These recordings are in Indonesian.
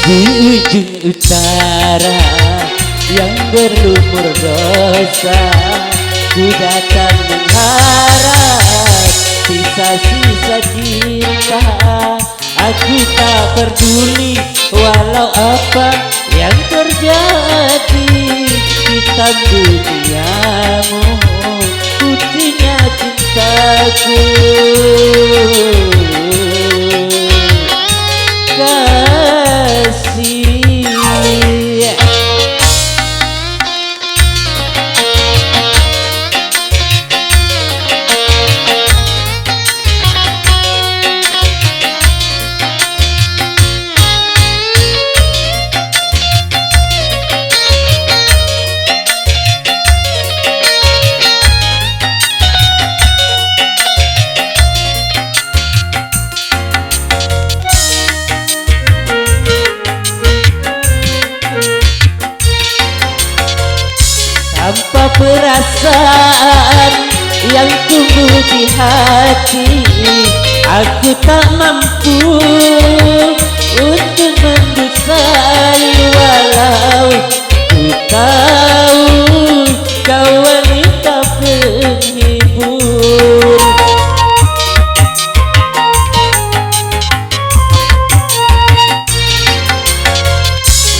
Di ujung utara yang berlumur dosa, ku datang mengharap sisa-sisa cinta. Aku tak peduli walau apa yang terjadi, hitam duniamu, putihnya cintaku. Tanpa perasaan yang tumbuh di hati, aku tak mampu untuk mendustai. Walau ku tahu kau wanita penghibur,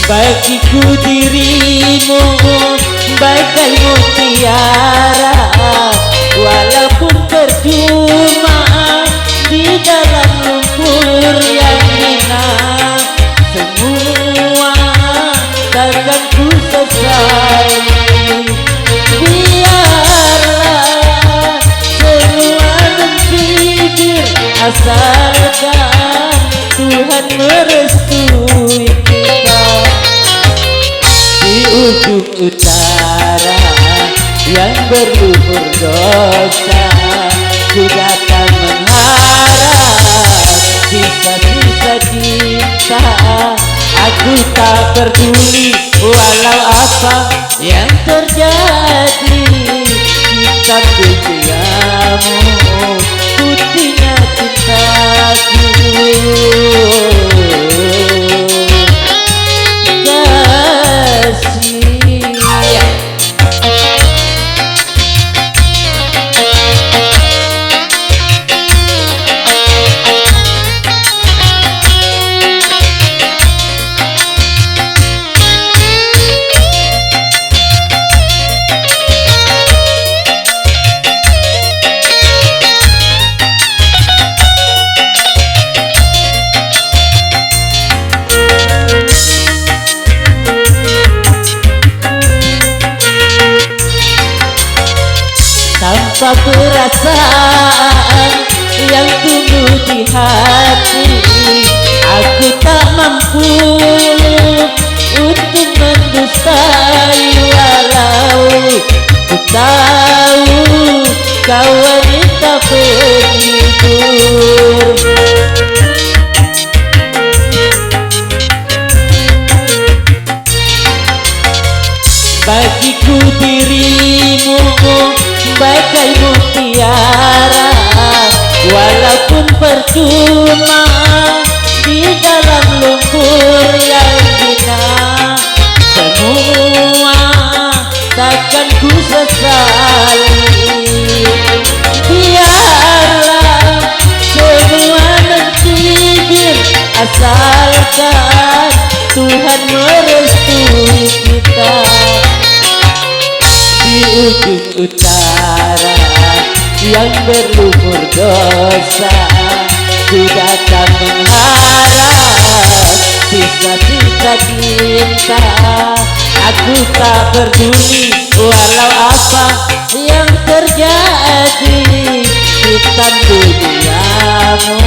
bagiku dirimu bagai mutiara, walaupun percuma di dalam lumpur yang hina. Semua takkan ku sesali, biarlah semua menggigir, asalkan Tuhan merestui kita. Di ujung utara yang berlumur dosa, ku datang mengharap sisa-sisa cinta. Aku tak peduli walau apa yang terjadi, hitam duniamu, putihnya cintaku. Tanpa perasaan yang tumbuh di hati, aku tak mampu untuk mendustai. Walau ku tahu kau wanita penghibur, bagiku dirimu bagai mutiara, walaupun percuma di dalam lumpur yang hina. Semua takkan ku sesali, biarlah semua menggigir, asalkan Tuhan merestui kita. Di ujung utara yang berlumur dosa, ku datang mengharap sisa-sisa cinta. Aku tak peduli walau apa yang terjadi, hitam duniamu,